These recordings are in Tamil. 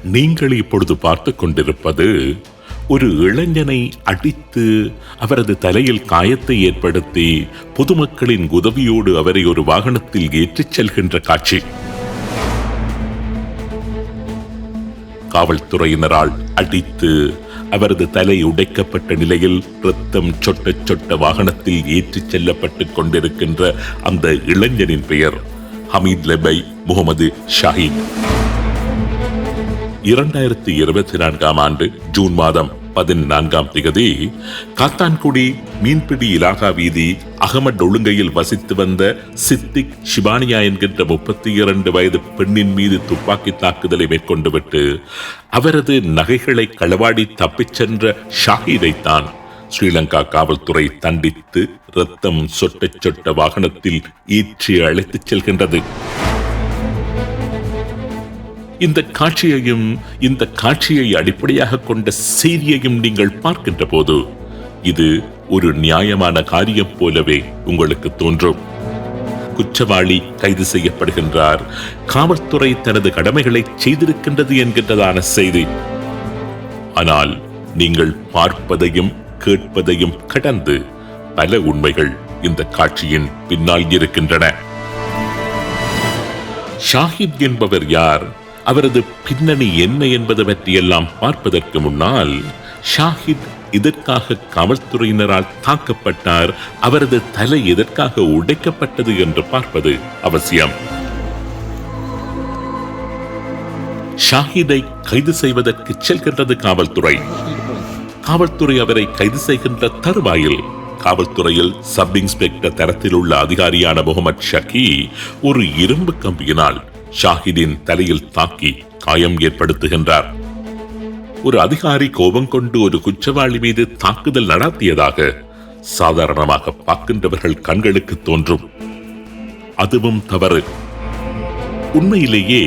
நீங்கள் இப்பொழுது பார்த்துக் கொண்டிருப்பது ஒரு இளைஞனை அடித்து அவரது தலையில் காயத்தை ஏற்படுத்தி பொதுமக்களின் உதவியோடு அவரை ஒரு வாகனத்தில் ஏற்றிச் செல்கின்ற காட்சி. காவல்துறையினரால் அடித்து அவரது தலை உடைக்கப்பட்ட நிலையில் இரத்தம் சொட்ட சொட்ட வாகனத்தில் ஏற்றிச் செல்லப்பட்டுக் கொண்டிருக்கின்ற அந்த இளைஞனின் பெயர் ஹமீத் லெபை முகமது ஷாஹித். 2024 ஆண்டு ஜூன் மாதம் 14ஆம் தேதி காத்தான்குடி மீன்பிடி இலாகா வீதி அகமட் ஒழுங்கையில் வசித்து வந்த சித்திக் ஷிபானியா என்கின்ற 32 வயது பெண்ணின் மீது துப்பாக்கி தாக்குதலை மேற்கொண்டுவிட்டு அவரது நகைகளை களவாடி தப்பிச் சென்ற ஷாஹிதைத்தான் ஸ்ரீலங்கா காவல்துறை தண்டித்து இரத்தம் சொட்ட சொட்ட வாகனத்தில் ஏற்றி அழைத்துச் செல்கின்றது. இந்த காட்சியை அடிப்படையாக கொண்ட செய்தியையும் நீங்கள் பார்க்கின்ற போது இது ஒரு நியாயமான காரியம் போலவே உங்களுக்கு தோன்றும். குற்றவாளி கைது செய்யப்படுகின்றார், காவல்துறை தனது கடமைகளை செய்திருக்கின்றது என்கின்றதான செய்தி. ஆனால் நீங்கள் பார்ப்பதையும் கேட்பதையும் கடந்து பல உண்மைகள் இந்த காட்சியின் பின்னால் இருக்கின்றன. ஷாஹித் என்பவர் யார், அவரது பின்னணி என்ன என்பது பற்றியெல்லாம் பார்ப்பதற்கு முன்னால் ஷாஹித் எதற்காக காவல்துறையினரால் தாக்கப்பட்டார், அவரது தலை எதற்காக உடைக்கப்பட்டது என்று பார்ப்பது அவசியம். ஷாஹிதை கைது செய்வதற்கு செல்கின்றது காவல்துறை. காவல்துறை அவரை கைது செய்கின்ற தருவாயில் காவல்துறையில் சப் இன்ஸ்பெக்டர் தரத்தில் உள்ள அதிகாரியான முகமது ஷக்கி ஒரு இரும்பு கம்பியினால் ஷாஹிதின் தலையில் தாக்கி காயம் ஏற்படுத்துகின்றார். ஒரு அதிகாரி கோபம் கொண்டு ஒரு குற்றவாளி மீது தாக்குதல் நடத்தியதாக சாதாரணமாக பார்க்கின்றவர்கள் கண்களுக்கு தோன்றும். அதுவும் தவறு. உண்மையிலேயே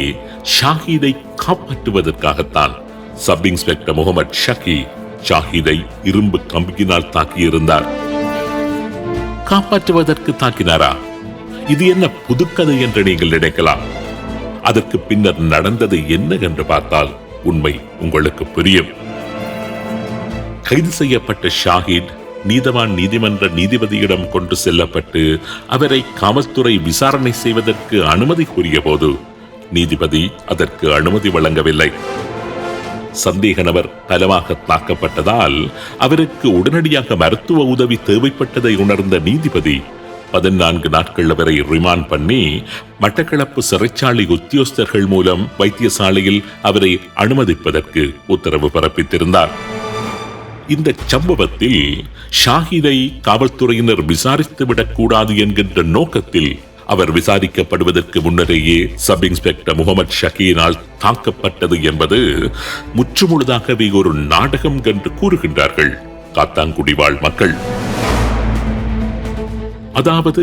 ஷாஹிதை காப்பாற்றுவதற்காகத்தான் சப் இன்ஸ்பெக்டர் முகமது ஷக்கி ஷாஹிதை இரும்பு கம்பியினால் தாக்கியிருந்தார். காப்பாற்றுவதற்கு தாக்கினாரா? இது என்ன புதுக்கதை என்று நீங்கள் நினைக்கலாம். அதற்கு பின்னர் நடந்தது என்ன என்று பார்த்தால் உண்மை உங்களுக்கு புரியும். கைது செய்யப்பட்ட ஷாஹித் நீதவான் நீதிமன்ற நீதிபதியிடம் கொண்டு செல்லப்பட்டு அவரை காவல்துறை விசாரணை செய்வதற்கு அனுமதி கோரிய போது நீதிபதி அதற்கு அனுமதி வழங்கவில்லை. சந்தேக நபர் பலமாக தாக்கப்பட்டதால் அவருக்கு உடனடியாக மருத்துவ உதவி தேவைப்பட்டதை உணர்ந்த நீதிபதி 14 நாட்கள் வரை ரிமாண்ட் பண்ணி மட்டக்களப்பு சிறைச்சாலை உத்தியோகஸ்தர்கள் மூலம் வைத்தியசாலையில் அவரை அனுமதிப்பதற்கு உத்தரவு பிறப்பித்திருந்தார். இந்த சம்பவத்தில் ஷாஹிதை காவல்துறையினர் விசாரித்துவிடக் கூடாது என்கின்ற நோக்கத்தில் அவர் விசாரிக்கப்படுவதற்கு முன்னரேயே சப் இன்ஸ்பெக்டர் முகமது ஷக்கியினால் தாக்கப்பட்டது என்பது முற்றுமுழுதாகவே ஒரு நாடகம் என்று கூறுகின்றார்கள் காத்தான்குடி வாழ் மக்கள். அதாவது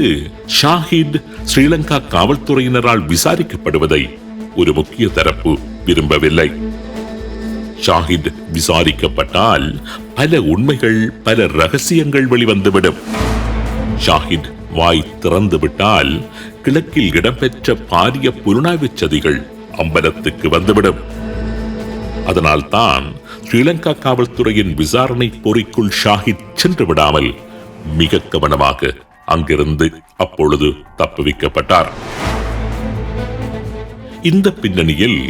ஷாஹித் ஸ்ரீலங்கா காவல்துறையினரால் விசாரிக்கப்படுவதை ஒரு முக்கிய தரப்பு விரும்பவில்லை. ஷாஹித் விசாரிக்கப்பட்டால் பல உண்மைகள், பல ரகசியங்கள் வெளிவந்துவிடும். ஷாஹித் வாய் திறந்து விட்டால் கிழக்கில் இடம்பெற்ற பாரிய புலனாய்வு சதிகள் அம்பலத்துக்கு வந்துவிடும். அதனால்தான் ஸ்ரீலங்கா காவல்துறையின் விசாரணை பொறிக்குள் ஷாஹித் சென்று விடாமல் மிக கவனமாக அங்கிருந்து அப்பொழுது தப்புவிக்கப்பட்டார். இந்த பின்னணியில்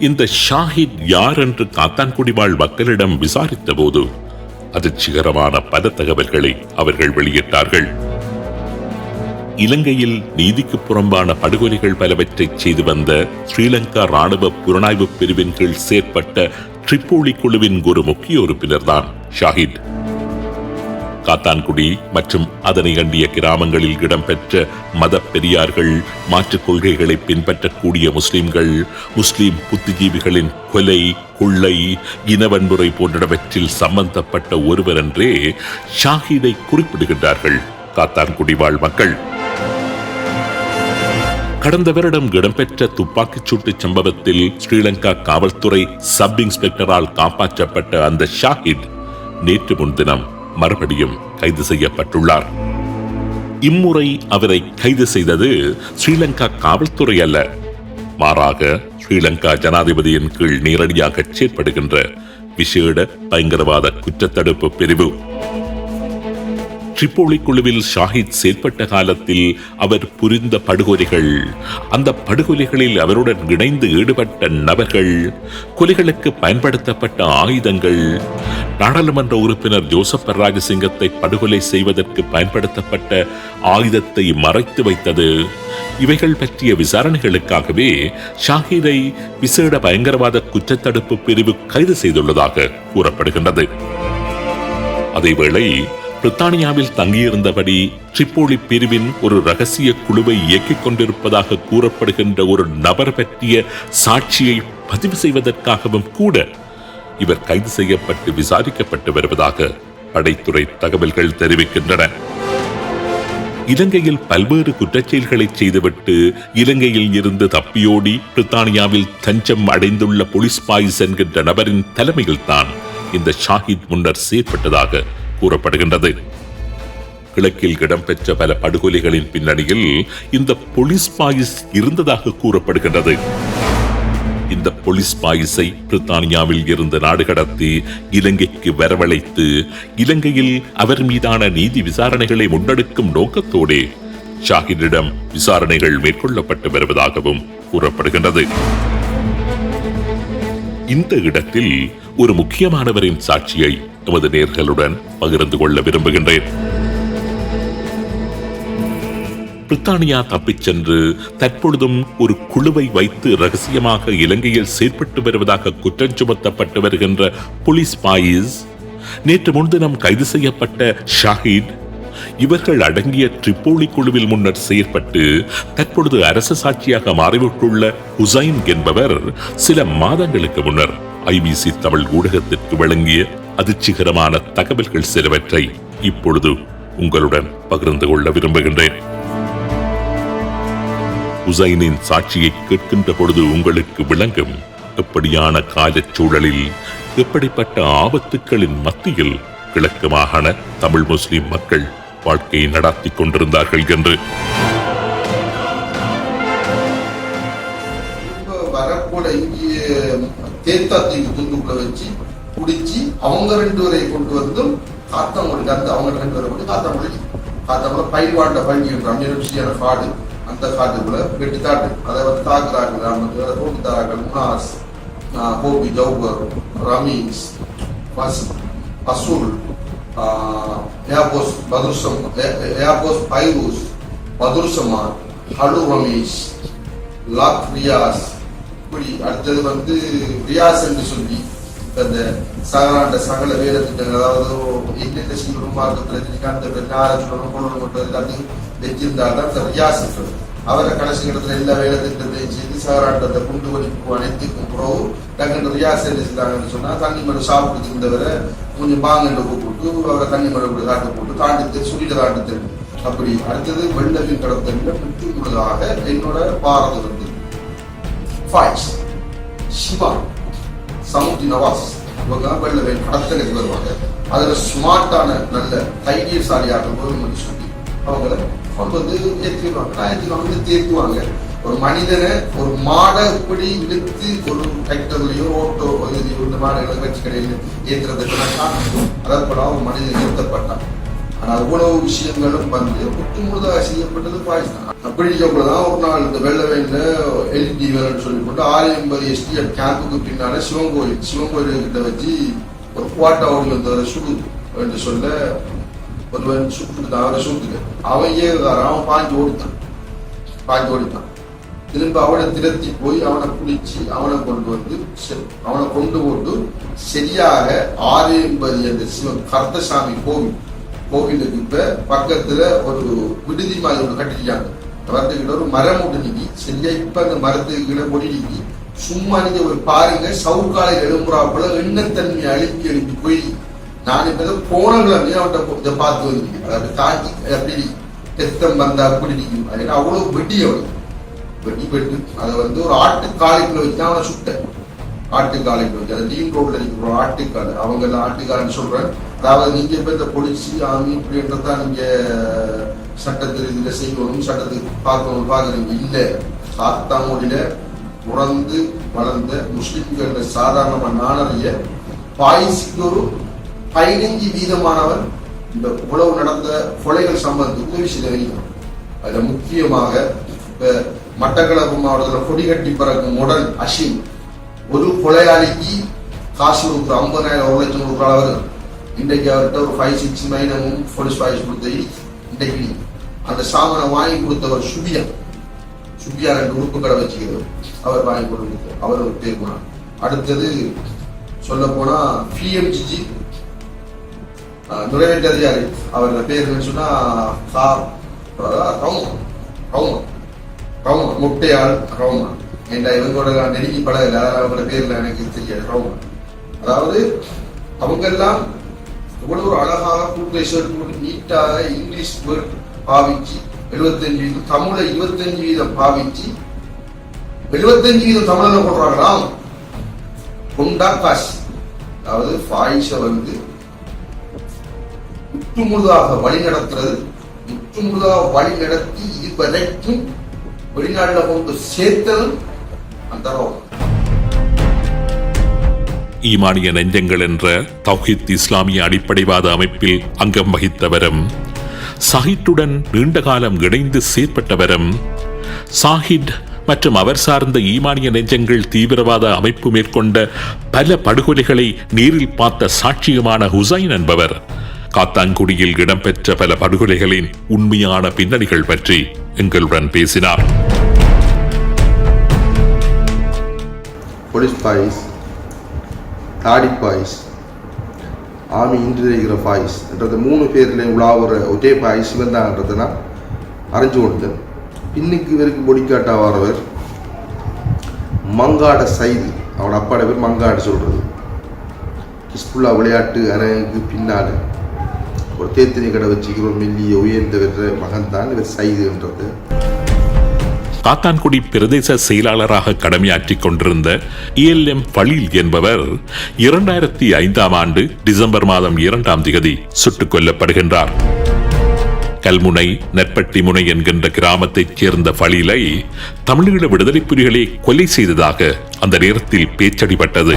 இந்த ஷாஹித் யார் என்று காத்தான்குடி வாழ் மக்களிடம் விசாரித்த போது அதிர்ச்சிகரமான பல தகவல்களை அவர்கள் வெளியிட்டார்கள். இலங்கையில் நீதிக்கு புறம்பான படுகொலைகள் பலவற்றை செய்து வந்த ஸ்ரீலங்கா ராணுவ புலனாய்வு பிரிவின் கீழ் செயற்பட்ட ட்ரிப்போலி குழுவின் ஒரு முக்கிய உறுப்பினர் தான் ஷாஹித். காத்தான்குடி மற்றும் அதனை அண்டிய கிராமங்களில் இடம்பெற்ற மத பெரியார்கள், மாற்றுக் கொள்கைகளை பின்பற்றக்கூடிய முஸ்லிம்கள், முஸ்லிம் புத்திஜீவிகளின் கொலை, கொள்ளை, இனவன்முறை போன்றவற்றில் சம்பந்தப்பட்ட ஒருவர் என்றே ஷாஹிதை குறிப்பிடுகின்றார்கள் காத்தான்குடி வாழ் மக்கள். கடந்த வருடம் இடம்பெற்ற துப்பாக்கிச் சூட்டு சம்பவத்தில் ஸ்ரீலங்கா காவல்துறை சப் இன்ஸ்பெக்டரால் காப்பாற்றப்பட்ட அந்த ஷாஹித் நேற்று முன்தினம் மறுபடியும் கைது செய்யப்பட்டுள்ளார். இம்முறை அவரை கைது செய்தது ஸ்ரீலங்கா காவல்துறை அல்ல, மாறாக ஸ்ரீலங்கா ஜனாதிபதியின் கீழ் நேரடியாக செயற்படுகின்ற விசேட பயங்கரவாத குற்றத்தடுப்பு பிரிவு. ட்ரிப்போலி குழுவில் ஷாஹித் செயல்பட்ட காலத்தில் அவர் புரிந்த படுகொலைகள், அந்த படுகொலைகளில் அவருடன் இணைந்து ஈடுபட்ட நபர்கள், கொலைகளுக்கு பயன்படுத்தப்பட்ட ஆயுதங்கள், நாடாளுமன்ற உறுப்பினர் ஜோசப் ராஜசிங்கத்தை படுகொலை செய்வதற்கு பயன்படுத்தப்பட்ட ஆயுதத்தை மறைத்து வைத்தது, இவைகள் பற்றிய விசாரணைகளுக்காகவே ஷாஹிதை விசேட பயங்கரவாத குற்றத்தடுப்பு பிரிவு கைது செய்துள்ளதாக கூறப்படுகின்றது. அதேவேளை பிரித்தானியாவில் தங்கியிருந்தபடி ட்ரிப்போலி பிரிவின் ஒரு ரகசிய குழுவை இயக்கிக் கொண்டிருப்பதாக கூறப்படுகின்ற ஒரு நபர் பற்றிய சாட்சியை பதிவு செய்வதற்காகவும் கூட இவர் கைது செய்யப்பட்டு விசாரிக்கப்பட்டு வருவதாக படைத்துறை தகவல்கள் தெரிவிக்கின்றன. இலங்கையில் பல்வேறு குற்றச்செயல்களை செய்துவிட்டு இலங்கையில் இருந்து தப்பியோடி பிரித்தானியாவில் தஞ்சம் அடைந்துள்ள போலீஸ் பாய்ஸ் என்கின்ற நபரின் தலைமையில் தான் இந்த ஷாஹித் முன்னர் செயற்பட்டதாக கூறப்படுகின்றது. கிழக்கில் இடம்பெற்ற பல படுகொலைகளின் பின்னணியில் இந்த போலீஸ் பாய்ஸ் இருந்ததாக கூறப்படுகின்றது. இந்த போலீஸ் பாய்ஸை பிரித்தானியாவில் இருந்து நாடு கடத்தி இலங்கைக்கு வரவழைத்து இலங்கையில் அவர் மீதான நீதி விசாரணைகளை முன்னெடுக்கும் நோக்கத்தோடு ஷாஹிதிடம் விசாரணைகள் மேற்கொள்ளப்பட்டு வருவதாகவும் கூறப்படுகின்றது. இந்த இடத்தில் ஒரு முக்கியமானவரின் சாட்சியை எமது நேர்களுடன் பகிர்ந்து கொள்ள விரும்புகின்றேன். பிரித்தானியா தப்பிச் சென்று தற்பொழுதும் ஒரு குழுவை வைத்து ரகசியமாக இலங்கையில் செயற்பட்டு வருவதாக குற்றம் சுமத்தப்பட்டு வருகின்ற போலீஸ் பாயிஸ், நேற்று முன்தினம் கைது செய்யப்பட்ட ஷாஹித், இவர்கள் அடங்கிய ட்ரிப்போலி குழுவில் முன்னர் செயற்பட்டு தற்பொழுது அரசு சாட்சியாக மாறிவிட்டுள்ள ஹுசைன் என்பவர் சில மாதங்களுக்கு முன்னர் ஐபிசி தமிழ் ஊடகத்திற்கு வழங்கிய அதிர்ச்சிகரமான தகவல்கள் சிலவற்றை இப்பொழுது உங்களுடன் பகிர்ந்து கொள்ள விரும்புகின்றேன். ஹுசைனின் சாட்சியை கேட்கின்ற பொழுது உங்களுக்கு விளங்கும் எப்படியான காலச்சூழலில் எப்படிப்பட்ட ஆபத்துக்களின் மத்தியில் கிழக்கு மாகாண தமிழ் முஸ்லிம் மக்கள் வாழ்க்கையை நடத்தி கொண்டிருந்தார்கள் என்று. வரக்கூட இங்கே தேத்தாத்தீவு துண்டுக்குள்ள வச்சு குடிச்சு அவங்க 2 பேரை கொண்டு வந்து காத்தாங்குடி, அந்த அவங்க 2 பேரை கொண்டு காத்தாங்குடி பயிர்வாண்ட பயிர்கின்றான் ருசியான காடு, அந்த காட்டுக்குள்ள வெட்டி தாட்டு அதை வந்து தாக்குறார்கள். போட்டு தாராக்கள் முனாஸ், கோபி, ஜவுகர், ரமீஸ், அசூல், ஏர்போஸ் பதுர்சம், ஏர்போஸ் பைரூஸ், பதுர்சமான், ஹலு ரமேஷ், லாக் ரியாஸ், இப்படி அடுத்தது வந்து ரியாஸ் என்று சொல்லி அந்த சகலாண்ட சகல வேலை திட்டங்கள், அதாவது என்னென்ன செய்யணும் மார்க்கத்தில் அந்த சொல்லணும் கொள்ளணும் மட்டும் வச்சிருந்தால்தான் அந்த ரியாஸ் இருக்கிறது. அவரை கடைசி இடத்துல எல்லா வேலை திட்டத்தையும் செய்து சகலாண்டத்தை குண்டு வலிப்பு அனைத்துக்கும் பிறகு டக்குன்னு ரியாஸ் என்ன செய்தாங்கன்னு சொன்னா தண்ணி மரம் சாப்பிட்டு இருந்தவரை கொஞ்சம் பாங்கண்டு கூப்பிட்டு அவரை தண்ணி மரம் காட்டு போட்டு தாண்டி சுழில தாண்டி தெரியும். அப்படி அடுத்தது வெள்ளவின் கடத்தல முற்றுமுழுதாக என்னோட பாரதம் இருந்து ஃபாய்ஸ், சிவா, சமுத்தி நவாஸ், இவங்க வெள்ளவின் கடத்தலுக்கு வருவாங்க. அதுல ஸ்மார்ட்டான நல்ல தைரியசாலியாக கவர்மெண்ட் சொல்லி அவங்கள கொண்டு வந்து ஏற்றிடுவாங்க. தேர்த்துவாங்க. ஒரு மனிதனை ஒரு மாடை இப்படி இழுத்து ஒரு டிராக்டர்லயோ ஓட்டோ இந்த மாடுகளை வச்சு கடையில் ஏற்றுறதுக்கு அதற்படா ஒரு மனிதன் நிறுத்தப்பட்டான். ஆனா அவ்வளவு விஷயங்களும் வந்து முற்றுமுழுதாக செய்யப்பட்டது பாகிஸ்தான். அப்படி இருக்கக்கூடாதான் ஒரு நாள் இந்த வெள்ளவேன்ல எல்டி வேலைன்னு சொல்லி போட்டு 680 SDF கேம்புக்கு பின்னால சிவன் கோயில் கிட்ட வச்சு ஒரு குவாட்டா ஓடி வந்தவரை சுடு என்று சொல்ல ஒருவன் சுட்டுட்டு அவரை சுட்டுக்க அவன் ஏறுதாரன், அவன் பாஞ்சு ஓடித்தான். திரும்ப அவனை திரத்தி போய் அவனை குளிச்சு அவனை கொண்டு போட்டு சரியாக 680 அந்த சிவன் கர்த்தசாமி கோவிலுக்கு இப்ப பக்கத்துல ஒரு விடுதி மாதிரி ஒன்று கட்டிருக்காங்க. மரத்துக்கிட்ட ஒரு மரம் ஒன்று நீக்கி சரியா இப்ப அந்த மரத்துக்கிட்ட கொடி நீக்கி சும்மா நீங்க ஒரு பாருங்க சவுக்காலை எழும்புறாப்புல எண்ணத்தன்மை எழுப்பி போய் நான் இப்ப போனங்களை அவன்கிட்ட பார்த்து வந்து அதாவது தாக்கி அப்படி ரத்தம் வந்தா அப்படி நிற்கும். அவ்வளவு வெட்டி பெட்டு அதை வந்து ஒரு ஆட்டுக்காலைக்குள்ள வச்சு அவனை சுட்டேன். ஆட்டுக்காலைக்குள்ள வச்சு அந்த டீம் ரோட்ல இருக்கிற ஆட்டுக்காலை அவங்க எல்லாம் ஆட்டுக்காலைன்னு சொல்றேன். அதாவது நீங்க இப்ப இந்த பொலிசி ஆர்மி இப்படின்றதான் நீங்க சட்டத்தில் இதுல செய்யணும், சட்டத்துக்கு பார்க்கறீங்க இல்ல. காத்தாங்குடியில உறந்து வளர்ந்த முஸ்லிம்கள் சாதாரண நாணறிய பாயிஸ்க்கு ஒரு 15% இந்த உழவு நடந்த கொலைகள் சம்பந்தத்துக்கு உதவி செய்த. அதுல முக்கியமாக இப்ப மட்டக்களப்பு மாவட்டத்தில் கொடிகட்டி பறக்கும் உடல் அஷிம் ஒரு கொலையாளிக்கு காசு கொடுக்குற 50,000 1 லட்சம் கொடுக்குற அளவு. இன்றைக்கு அவர்கிட்ட ஒரு 5-6 மைனமும் போலீஸ் பாய்ஸ் கொடுத்த இன்றைக்கு அந்த சாமனை வாங்கி கொடுத்தவர் சுபியா 2 உறுப்பு கடை வச்சுக்கிறவர் அவர் வாங்கி கொடுத்தார். அவர் ஒரு பேர் போனார். அடுத்தது சொல்ல போனா பிஎம்ஜிஜி நிறைவேற்ற அதிகாரி அவரோட பேர் சொன்னா முட்டையாள் ரவுமா என்ற இவங்களோட நெருங்கி பழகல அவங்களோட பேர்ல எனக்கு தெரியாது ரவுமா. அதாவது அவங்க எல்லாம் இவ்வளவு ஒரு அழகாக கூட்டேஸ்வர் நீட்டாக இங்கிலீஷ் வேர்ட் பாவிச்சு 75% தமிழை 25% பாவிச்சு 75% தமிழ்ல போடுறாங்களாம். கொண்டா காசு அதாவது ஃபாயிஷ வந்து முற்றுமுழுதாக வழி நடத்துறது, முற்றுமுழுதாக வழி நடத்தி இதுவரைக்கும் வெளிநாடுல கொண்டு சேர்த்ததும் அந்த ஈமானிய நெஞ்சங்கள் என்ற தௌஹீத் இஸ்லாமிய அடிப்படைவாத அமைப்பில் அங்கம் வகித்தவரும் சாஹித்துடன் நீண்ட காலம் இணைந்து செயற்பட்டவரும் சாஹித் மற்றும் அவர் சார்ந்த ஈமானிய நெஞ்சங்கள் தீவிரவாத அமைப்பு மேற்கொண்ட பல படுகொலைகளை நேரில் பார்த்த சாட்சியமான ஹுசைன் என்பவர் காத்தான்குடியில் இடம்பெற்ற பல படுகொலைகளின் உண்மையான பின்னணிகள் பற்றி எங்களுடன் பேசினார். போலீஸ் பாய்ஸ், தாடி பாய்ஸ், ஆமி இன்றிருக்கிற பாய்ஸ் என்றது 3 பேர்ல உலாவுற ஒரே பாய்ஸ் வந்தான்றதை நான் அறிஞ்சு கொடுத்தேன். இன்னைக்கு இவருக்கு பொடிக்காட்டா வரவர் மங்காட சைது, அவனோட அப்பாட பேர் மங்காடு சொல்றது. கிஸ்புல்லா விளையாட்டு அரங்குக்கு பின்னால ஒரு தேத்தினி கடை வச்சுக்கிற ஒரு மெல்லிய உயர்ந்த மகன் தான் இவர் சைது என்றது. காத்தான்குடி பிரதேச செயலாளராக கடமையாற்றிக் கொண்டிருந்த ELM பலீல் என்பவர் 2005ஆம் ஆண்டு டிசம்பர் மாதம் 2ஆம் தேதி சுட்டுக் கொல்லப்படுகின்றார். கல்முனை நெற்பட்டி முனை என்கின்ற கிராமத்தைச் சேர்ந்த பலீலை தமிழீழ விடுதலை புலிகளே கொலை செய்ததாக அந்த நேரத்தில் பேச்சடிபட்டது.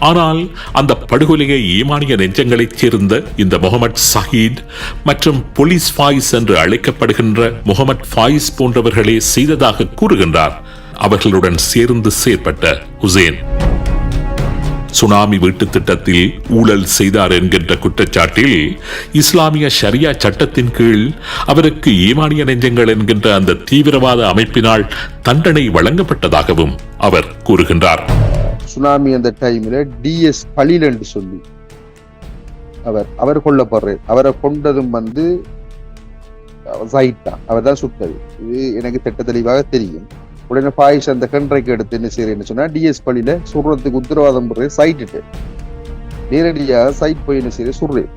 ஆனால் அந்த படுகொலையை ஈமானிய நெஞ்சங்களைச் சேர்ந்த இந்த முகமது சஹீத் மற்றும் போலீஸ் ஃபாயிஸ் என்று அழைக்கப்படுகின்ற முகமது ஃபாயிஸ் போன்றவர்களே செய்ததாக கூறுகின்றார் அவர்களுடன் சேர்ந்து செயற்பட்ட ஹுசேன். சுனாமி வீட்டு திட்டத்தில் ஊழல் செய்தார் என்கின்ற குற்றச்சாட்டில் இஸ்லாமிய ஷரியா சட்டத்தின் கீழ் அவருக்கு ஈமானிய நெஞ்சங்கள் என்கின்ற அந்த தீவிரவாத அமைப்பினால் தண்டனை வழங்கப்பட்டதாகவும் அவர் கூறுகின்றார். சுனாமி அந்த டைம்ல DS பலீல் என்று சொல்லி அவர் கொல்லப்படுறார். அவரை கொண்டதும் வந்து அவர் தான் சுட்டது. இது எனக்கு திட்ட தெளிவாக தெரியும். உடனே பாயிஷ் அந்த கன்றைக்கு எடுத்து என்ன செய்யறேன்னு சொன்னா DS பள்ளியில சுடுறதுக்கு உத்தரவாதம் போடுற சைட்டு நேரடியாக சைட் போய் என்ன செய்ய சுடுறேன்.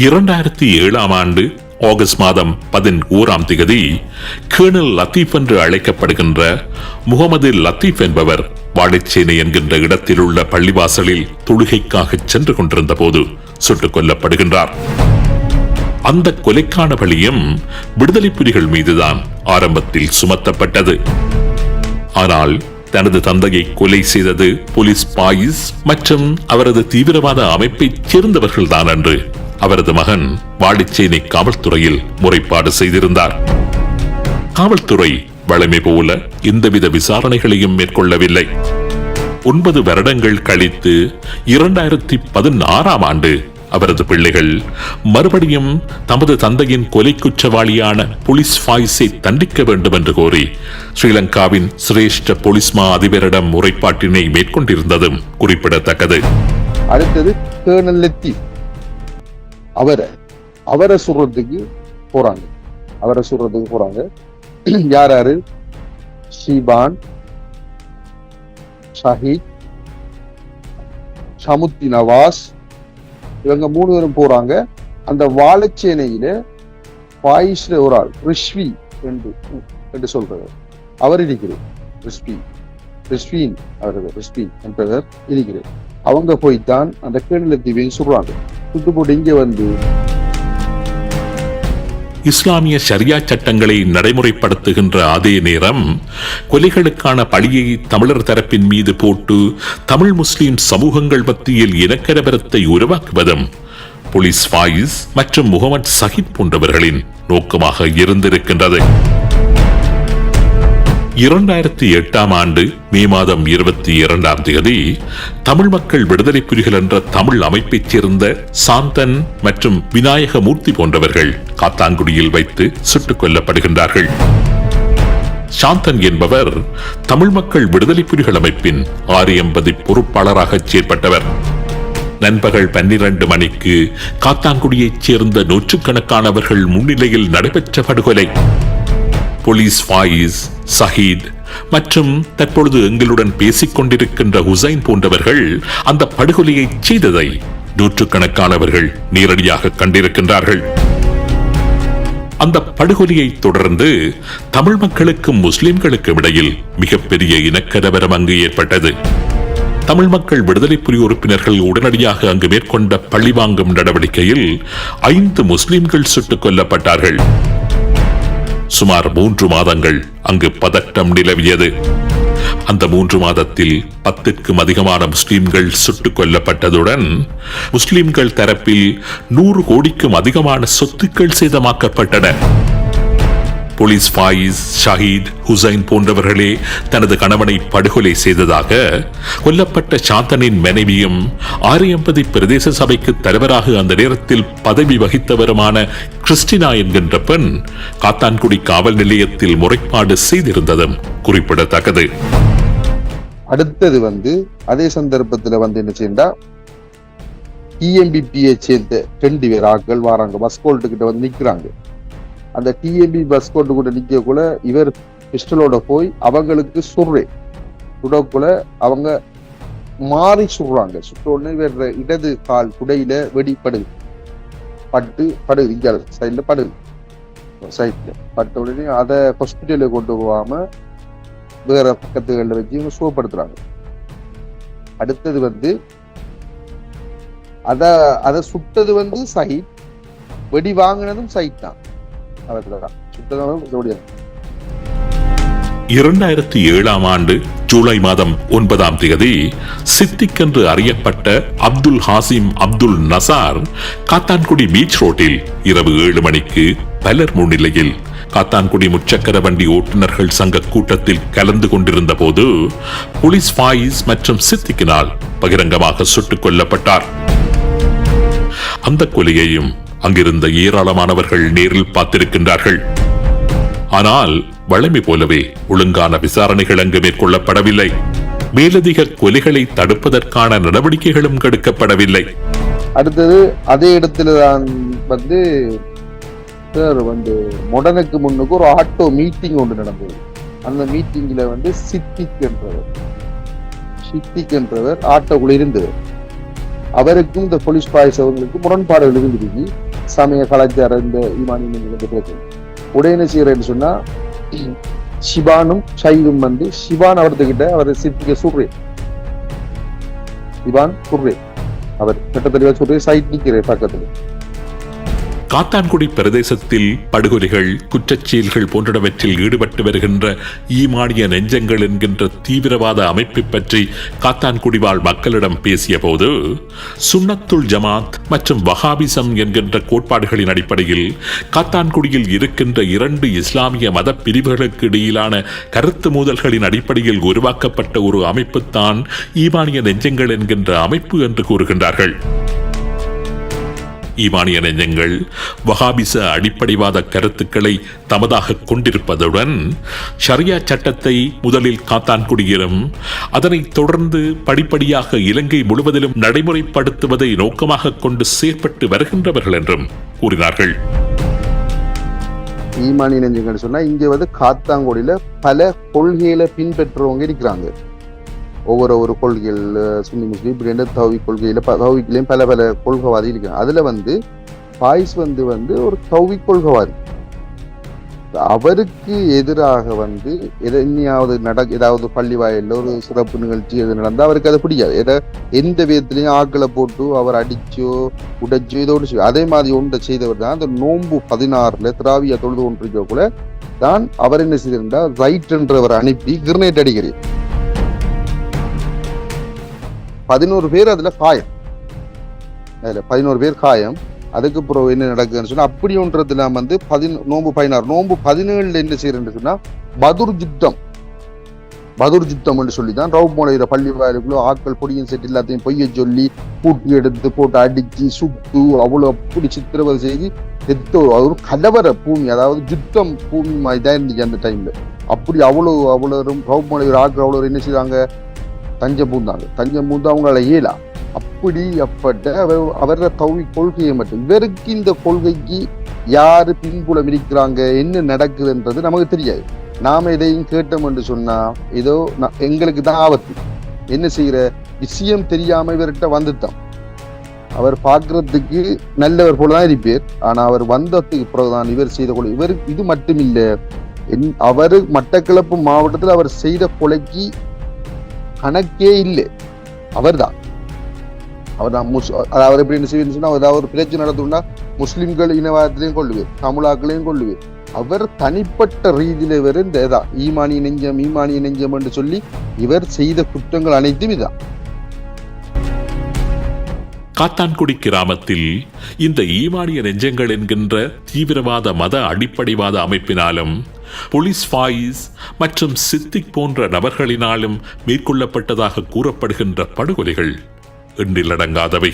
2007ஆம் ஆண்டு ஆகஸ்ட் மாதம் 11ஆம் தேதி கேர்னல் லத்தீப் என்று அழைக்கப்படுகின்ற முகமது லத்தீப் என்பவர் வாழைச்சேனை என்கின்ற இடத்தில் உள்ள பள்ளிவாசலில் தொழுகைக்காக சென்று கொண்டிருந்த போது சுட்டுக் கொல்லப்படுகின்றார். அந்த கொலைக்கான பழியும் விடுதலை புலிகள் மீதுதான் ஆரம்பத்தில் சுமத்தப்பட்டது. ஆனால் தனது தந்தையை கொலை செய்தது போலீஸ் பாயிஸ் மற்றும் அவரது தீவிரவாத அமைப்பைச் சேர்ந்தவர்கள்தான் என்று அவரது மகன் வாழைச்சேனை காவல்துறையில் முறைப்பாடு செய்திருந்தார். காவல்துறை வழமை போல எந்தவித விசாரணைகளையும் மேற்கொள்ளவில்லை. 9 வருடங்கள் கழித்து 2016ஆம் ஆண்டு அவரது பிள்ளைகள் மறுபடியும் தமது தந்தையின் கொலை குற்றவாளியான போலீஸ் ஃபாயிஸை தண்டிக்க வேண்டும் என்று கோரி ஸ்ரீலங்காவின் சிரேஷ்ட போலீஸ் மா அதிபரிடம் முறைப்பாட்டினை மேற்கொண்டிருந்ததும் குறிப்பிடத்தக்கது. அடுத்தது கேர்னல் லத்தீப் அவரை சுடுறதுக்கு போறாங்க. யாரு? ஷீபான், ஷஹீத், ஷமுத்தி நவாஸ், இவங்க 3 பேரும் போறாங்க. அந்த வாழைச்சேனையில பாயிஸ்ல ஒரு ஆள் ரிஷ்வி என்று சொல்றாரு, அவர் இருக்கிறார். ரிஷ்வீன் என்றவர் இருக்கிறார். அவங்க போய்தான் அந்த கேர்னல் லத்தீப்பையும் சுடுறாங்க. சுட்டு போட்டு இங்க வந்து இஸ்லாமிய ஷரியா சட்டங்களை நடைமுறைப்படுத்துகின்ற அதே நேரம் கொலைகளுக்கான பழியை தமிழர் தரப்பின் மீது போட்டு தமிழ் முஸ்லிம் சமூகங்கள் மத்தியில் இனக்கலவரத்தை உருவாக்குவதும் போலீஸ் ஃபாயிஸ் மற்றும் முகமது சஹித் போன்றவர்களின் நோக்கமாக இருந்திருக்கின்றது. 2008 ஆண்டு மே மாதம் 22ஆம் தேதி தமிழ் மக்கள் விடுதலை புலிகள் என்ற தமிழ் அமைப்பைச் சேர்ந்த சாந்தன் மற்றும் விநாயகமூர்த்தி போன்றவர்கள் காத்தான்குடியில் வைத்து சுட்டுக் கொல்லப்படுகின்றார்கள். சாந்தன் என்பவர் தமிழ் மக்கள் விடுதலை புலிகள் அமைப்பின் 680 பொறுப்பாளராக செயற்பட்டவர். நண்பகல் 12 மணிக்கு காத்தான்குடியைச் சேர்ந்த நூற்றுக்கணக்கானவர்கள் முன்னிலையில் நடைபெற்ற படுகொலை. போலீஸ் ஃபாயிஸ், சஹீத் மற்றும் தற்பொழுது எங்களுடன் பேசிக் கொண்டிருக்கின்ற ஹுசைன் போன்றவர்கள் அந்த படுகொலையை செய்ததை நூற்றுக்கணக்கானவர்கள் நேரடியாக கண்டிருக்கின்றார்கள். அந்த படுகொலையை தொடர்ந்து தமிழ் மக்களுக்கும் முஸ்லிம்களுக்கும் இடையில் மிகப்பெரிய இனக்கலவரம் அங்கு ஏற்பட்டது. தமிழ் மக்கள் விடுதலை புலி உறுப்பினர்கள் உடனடியாக அங்கு மேற்கொண்ட பழிவாங்கும் நடவடிக்கையில் 5 முஸ்லிம்கள் சுட்டுக் கொல்லப்பட்டார்கள். சுமார் 3 மாதங்கள் அங்கு பதட்டம் நிலவியது. அந்த 3 மாதத்தில் 10க்கும் அதிகமான முஸ்லிம்கள் சுட்டுக் கொல்லப்பட்டதுடன் முஸ்லிம்கள் தரப்பில் 100 கோடிக்கும் அதிகமான சொத்துக்கள் சேதமாக்கப்பட்டன. போலீஸ் ஃபாயிஸ், ஷஹீத், ஹுசைன் போன்றவர்களே தனது கணவனை படுகொலை செய்ததாக கொல்லப்பட்ட சாந்தனின் மனைவியும் 680 பிரதேச சபைக்கு தலைவராக அந்த நேரத்தில் பதவி வகித்தவருமான கிறிஸ்டினா என்கின்ற பெண் காத்தான்குடி காவல் நிலையத்தில் முறைப்பாடு செய்திருந்ததும் குறிப்பிடத்தக்கது. அடுத்தது அதே சந்தர்ப்பத்தில் என்ன செய்யா டிஎம்பிபியை சேர்ந்த 2 பேர் ஆட்கள் வாராங்க, பஸ்கோல்ட்டு கிட்ட நிக்கிறாங்க. அந்த டிஎம்பி பஸ்கோட்டு கூட நிக்கக்குள்ள இவர் பிஸ்டலோட போய் அவங்களுக்கு சுடக்குள்ள அவங்க மாறி சுடுறாங்க. சுட்டோடனே இவர் இடது கால் குடையில வெடிப்படுது, படுது இங்க சைட்ல படுது, சைட்ல பட்ட உடனே அதை ஹாஸ்பிட்டலுக்கு கொண்டு போகாம வேற பக்கத்துகளில் வச்சு இவங்க சுகப்படுத்துறாங்க. அடுத்தது அதை சுட்டது சஹித், வெடி வாங்கினதும் சஹித் தான். 2007ஆம் ஆண்டு ஜூலை மாதம் 9ஆம் தேதி சித்திக் என்று அறியப்பட்ட அப்துல் ஹாசிம் அப்துல் நசார் காத்தான்குடி பீச் ரோட்டில் இரவு 7 மணிக்கு பலர் முன்னிலையில் காத்தான்குடி முச்சக்கர வண்டி ஓட்டுநர்கள் சங்க கூட்டத்தில் கலந்து கொண்டிருந்த போது போலீஸ் ஃபாயிஸ் மற்றும் சித்திக்கினால் பகிரங்கமாக சுட்டுக் கொல்லப்பட்டார். அந்த கொலையையும் அங்கிருந்த ஏராளமானவர்கள் நேரில் பார்த்திருக்கின்றார்கள். ஆனால் வழமை போலவே ஒழுங்கான விசாரணைகள் அங்கு மேற்கொள்ளப்படவில்லை. மேலதிக கொலைகளை தடுப்பதற்கான நடவடிக்கைகளும் எடுக்கப்படவில்லை. அடுத்தது அதே இடத்துல தான் மொடனுக்கு முன்னுக்கு ஒரு ஆட்டோ மீட்டிங் ஒன்று நடந்தது. அந்த மீட்டிங்ல சித்திக் என்றவர் ஆட்டோக்குள்ள இருந்தது. அவருக்கும் இந்த போலீஸ் பாய்ஸ் அவர்களுக்கு முரண்பாடுகள் இருந்துருக்கு. சமய கலாச்சாரம் இந்த ஈமானியம் உடைய என்ன செய்யறேன்னு சொன்னா ஷிபானும் ஷைதும் ஷிபான் அவர்கிட்ட அவர் சித்திக்க சுடுறேன், ஷிபான் சுடுறேன், அவர் கிட்டத்தட்ட சொல்றேன், சைட் நிக்கிறேன் பக்கத்துல. காத்தான்குடி பிரதேசத்தில் படுகொலைகள், குற்றச்செயல்கள் போன்றவற்றில் ஈடுபட்டு வருகின்ற ஈமானிய நெஞ்சங்கள் என்கின்ற தீவிரவாத அமைப்பை பற்றி காத்தான்குடி வாழ் மக்களிடம் பேசிய போது சுன்னத்துல் ஜமாத் மற்றும் வஹாபிசம் என்கின்ற கோட்பாடுகளின் அடிப்படையில் காத்தான்குடியில் இருக்கின்ற 2 இஸ்லாமிய மத பிரிவுகளுக்கு இடையிலான கருத்து மோதல்களின் அடிப்படையில் உருவாக்கப்பட்ட ஒரு அமைப்புத்தான் ஈமானிய நெஞ்சங்கள் என்கின்ற அமைப்பு என்று கூறுகின்றார்கள். ஈமானிய நெஞ்சங்கள் வஹாபிச அடிப்படைவாத கருத்துக்களை தமதாக கொண்டிருப்பதுடன் ஷரியா சட்டத்தை முதலில் காத்தான்குடியிலும் அதனைத் தொடர்ந்து படிப்படியாக இலங்கை முழுவதிலும் நடைமுறைப்படுத்துவதை நோக்கமாக கொண்டு செயற்பட்டு வருகின்றவர்கள் என்றும் கூறினார்கள். ஈமானிய நெஞ்சங்கள் சொன்னா இங்க காத்தான்குடியில பல கொள்கைகளை பின்பற்றுறவங்க இருக்கிறாங்க. ஒவ்வொரு கொள்கைகள் சுன்னி முஸ்லீம் இப்படி தௌஹீத் கொள்கையில தௌஹீத்லயும் பல கொள்கைவாதி இருக்காங்க. அதுல பாய்ஸ் ஒரு தௌஹீத் கொள்கைவாதி. அவருக்கு எதிராக வந்து எதையாவது ஏதாவது பள்ளி வாயில ஒரு சிறப்பு நிகழ்ச்சி எது நடந்தா அவருக்கு அது பிடிக்காது. எந்த விதத்திலையும் ஆக்களை போட்டு அவர் அடிச்சோ உடைச்சோ இதோடு அதே மாதிரி ஒன்றை செய்தவர் தான் அந்த நோன்பு 16 திராவியா தொழுது கொண்டிருக்க கூட தான் அவர் என்ன செய்திருந்தார், ரைட் என்றவர் அனுப்பி கிரனேட் அடிக்கிறேன். 11 பேர் அதுல காயம், அதுல 11 பேர் காயம். அதுக்கு பிறகு என்ன நடக்குதுன்னு சொன்னா அப்படி ஒன்றதுல வந்து நோம்பு 16 நோம்பு 17 என்ன செய்யறேன்னு சொன்னா பதுர் யுத்தம் என்று சொல்லிதான் ரவுப் மோலையிற பள்ளி வாயிலுக்குள்ள ஆட்கள் பொடியும் செட்டு எல்லாத்தையும் பொய்ய சொல்லி கூட்டி எடுத்து போட்டு அடிச்சு சுட்டு அவ்வளவு அப்படி சித்திரவதை செய்து ஒரு கலவர பூமி, அதாவது யுத்தம் பூமி மாதிரி தான் இருந்துச்சு அந்த டைம்ல. அப்படி அவ்வளவு ரவுப் மோலையிற ஆட்கள் அவ்வளவு என்ன செய்தாங்க, தஞ்சம் பூந்து அவங்களால இயலா அப்படிப்பட்ட அவர தௌஹி கொள்கையை மட்டும். இவருக்கு இந்த கொள்கைக்கு யாரு பின்புலம் இருக்கிறாங்க, என்ன நடக்குதுன்றது நமக்கு தெரியாது. நாம இதையும் கேட்டோம் என்று சொன்னா ஏதோ எங்களுக்கு தான் ஆபத்து. என்ன செய்யற விஷயம் தெரியாம இவர்கிட்ட வந்துட்டான். அவர் பார்க்கறதுக்கு நல்லவர் போலதான் இருப்பார், ஆனா அவர் வந்ததுக்கு பிறகுதான் இவர் செய்த கொலை. இவருக்கு இது மட்டும் இல்ல, அவரு மட்டக்களப்பு மாவட்டத்தில் அவர் செய்த கொலைக்கு கணக்கே இல்லை. அவர்தான் அதாவது எப்படின்னு சொன்னா ஏதாவது ஒரு பிரச்சனை நடத்தும்னா முஸ்லிம்கள் இனவாதத்திலையும் கொள்ளுவேன், தமிழாக்களையும் கொள்ளுவேன். அவர் தனிப்பட்ட ரீதியில இவர் இந்த ஈமானிய நெஞ்சம் என்று சொல்லி இவர் செய்த குற்றங்கள் அனைத்தும் இதான். காத்தான்குடி கிராமத்தில் இந்த ஈமானிய நெஞ்சங்கள் என்கின்ற தீவிரவாத மத அடிப்படைவாத அமைப்பினாலும் போலீஸ் ஃபாயிஸ் மற்றும் சித்திக் போன்ற நபர்களினாலும் மேற்கொள்ளப்பட்டதாக கூறப்படுகின்ற படுகொலைகள் எண்ணிலடங்காதவை.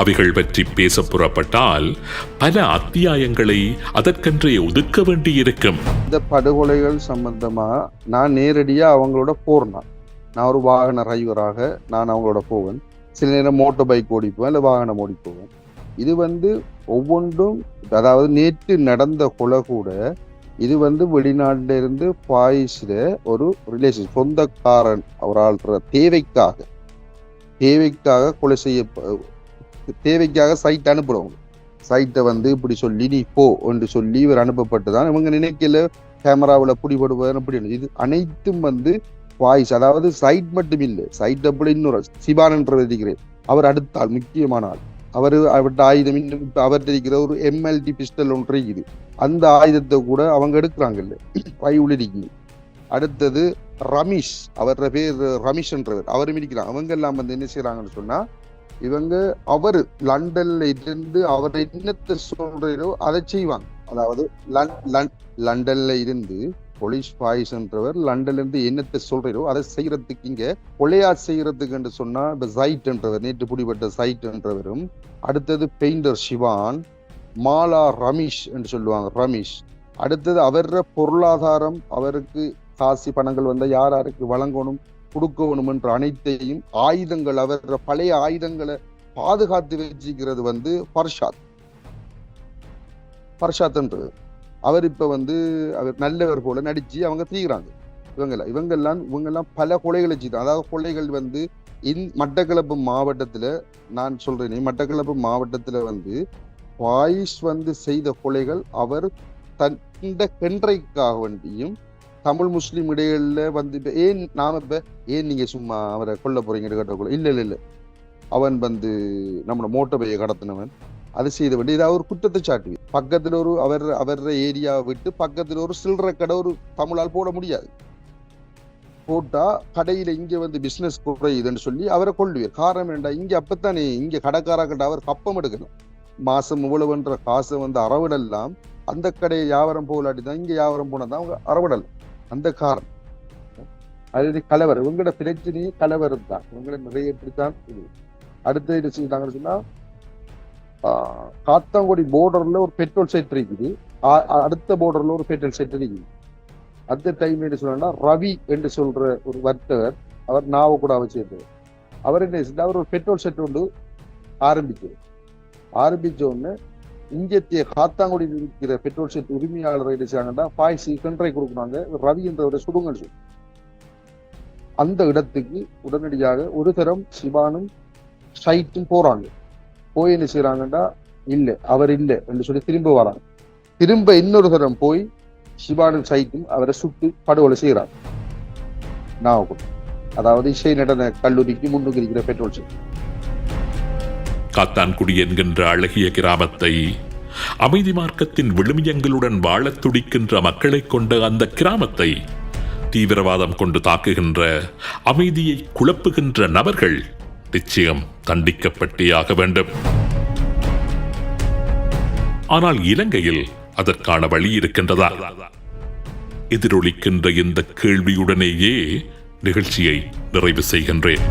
அவைகள் பற்றி பேச புறப்பட்டால் பல அத்தியாயங்களை அதற்கென்றே ஒதுக்க வேண்டியிருக்கும். இந்த படுகொலைகள் சம்பந்தமா நான் நேரடியா அவங்களோட போறேன். நான் ஒரு வாகன டிரைவராக நான் அவங்களோட போவேன். சில நேரம் மோட்டர் பைக் ஓடிப்போவேன், இல்லை வாகனம் ஓடி போவேன். இது ஒவ்வொன்றும், அதாவது நேற்று நடந்த கொலை கூட இது வெளிநாட்டில இருந்து பாயிஸ்ல ஒரு ரிலேஷன் சொந்தக்காரன் அவரால் தேவைக்காக கொலை செய்ய தேவைக்காக சைட் அனுப்புறவங்க. சைட்டை இப்படி சொல்லி நீ போ என்று சொல்லி இவர் அனுப்பப்பட்டுதான். இவங்க நினைக்கல கேமராவில் பிடிபடுவது அப்படி. இது அனைத்தும் வாய்ஸ், அதாவது சைட் மட்டும் இல்லை, சைட் அப்படி இன்னொரு சிபான் என்றவர் இருக்கிறேன். அவர் அடுத்தால் முக்கியமான ஆள். அவர்கிட்ட ஆயுதம் இன்னும் அவர்கிட்ட இருக்கிற ஒரு MLT பிஸ்டல் ஒன்று இருக்குது. அந்த ஆயுதத்தை கூட அவங்க எடுக்கிறாங்கல்ல, வயிறுக்கு. அடுத்தது ரமீஷ், அவர பேர் ரமீஷ் என்றவர், அவரும் இருக்கிறாங்க. அவங்க எல்லாம் என்ன செய்யறாங்கன்னு சொன்னா அவர் லண்டன்ல இருந்து அவர் என்னத்தை சொல்றோ அதை செய்வாங்க. அதாவது லண்டன்ல இருந்து போலீஸ் பாய்ஸ் என்றவர் லண்டன்ல இருந்து என்னத்தை சொல்றோ அதை செய்யறதுக்கு, இங்க கொலையா செய்யறதுக்கு என்று சொன்னா இப்ப சைட் என்றவர், நேற்று பிடிபட்ட சைட் என்றவரும், அடுத்தது பெயிண்டர் சிவான், மாலா ரமீஷ் என்று சொல்லுவாங்க ரமீஷ். அடுத்தது அவர பொருளாதாரம், அவருக்கு காசி பணங்கள் யாருக்கு வழங்கணும் கொடுக்கணும் என்ற அனைத்தையும் ஆயுதங்கள், அவர பழைய ஆயுதங்களை பாதுகாத்து வச்சுக்கிறது பர்ஷாத் என்றது. அவர் இப்ப அவர் நல்லவர் போல நடிச்சு அவங்க தீர்றாங்க. இவங்கெல்லாம் பல கொலைகளை செய்தாங்க. அதாவது கொலைகள் மட்டக்களப்பு மாவட்டத்துல, நான் சொல்றேன் மட்டக்களப்பு மாவட்டத்துல வாய்ஸ் செய்த கொலைகள் அவர் தந்த கென்றைக்காக வேண்டியும் தமிழ் முஸ்லிம் இடையில ஏன் நீங்க சும்மா அவரை கொல்ல போறீங்கன்னு கேட்டக்குள்ள இல்ல அவன் நம்மளோட மோட்டர் பையை கடத்தினவன், அது செய்த வேண்டிய ஏதாவது ஒரு குற்றத்தை சாட்டுவி. பக்கத்துல ஒரு அவர் ஏரியா விட்டு பக்கத்துல ஒரு சில்லறை கடை ஒரு தமிழால் போட முடியாது. போட்டா கடையில இங்க பிசினஸ் குறையுதுன்னு சொல்லி அவரை கொள்ளுவார். காரணம் வேண்டாம், இங்க அப்பத்தானே இங்க கடைக்காரக்கிட்ட அவர் கப்பம் எடுக்கணும். மாசம் இவ்வளவுன்ற காசை அறவிடலாம். அந்த கடையை வியாபாரம் போகலாட்டிதான் இங்க வியாபாரம் போனதான் அவங்க அறவிடலாம். அந்த காரணம் அது கலவர். இவங்களோட பிரச்சனையே கலவரம் தான். இவங்களை நிறைய இப்படித்தான் இது. அடுத்த இது செய்தாங்கன்னு சொன்னா காத்தாங்குடி போர்டர்ல ஒரு பெட்ரோல் செட் இருக்குது, அடுத்த போர்டர்ல ஒரு பெட்ரோல் செட் இருக்குது. அந்த டைம் என்ன சொன்னா ரவி என்று சொல்ற ஒரு வர்த்தகர், அவர் நாவ கூட வச்சிருந்தார். அவர் என்ன செய்தார், அவர் ஒரு பெட்ரோல் செட் ஒன்று ஆரம்பிச்ச உடனே இங்கத்திய காத்தாங்குடி இருக்கிற பெட்ரோல் செட் உரிமையாளர் என்ன செய்யாங்கன்னா பாய்ச்சி கன்றை கொடுக்குறாங்க, ரவி என்றவரை சுடுங்கன்னு சொல்லி. அந்த இடத்துக்கு உடனடியாக ஒரு தரம் சிவானும் சைட்டும் போறாங்க. போய் என்ன செய்யறாங்கன்னா இல்ல அவர் இல்லை என்று சொல்லி திரும்ப வராங்க. திரும்ப இன்னொரு தரம் போய் சிவானும் சைக்கும் அவரை சுட்டு படுகொலை செய்கிறார். நாகப்பட்டினம், அதாவது இசை நடன கல்லூரிக்கு முன்னுக்கு இருக்கிற பெட்ரோல் செக். காத்தான்குடி என்கின்ற அழகிய கிராமத்தை அமைதி மார்க்கத்தின் விழுமியங்களுடன் வாழத் துடிக்கின்ற மக்களை கொண்ட அந்த கிராமத்தை தீவிரவாதம் கொண்டு தாக்குகின்ற, அமைதியை குழப்புகின்ற நபர்கள் நிச்சயம் தண்டிக்கப்பட்டே ஆக வேண்டும். ஆனால் இலங்கையில் அதற்கான வழி இருக்கின்றதா? எதிரொலிக்கின்ற இந்த கேள்வியுடனேயே நிகழ்ச்சியை நிறைவு செய்கின்றேன்.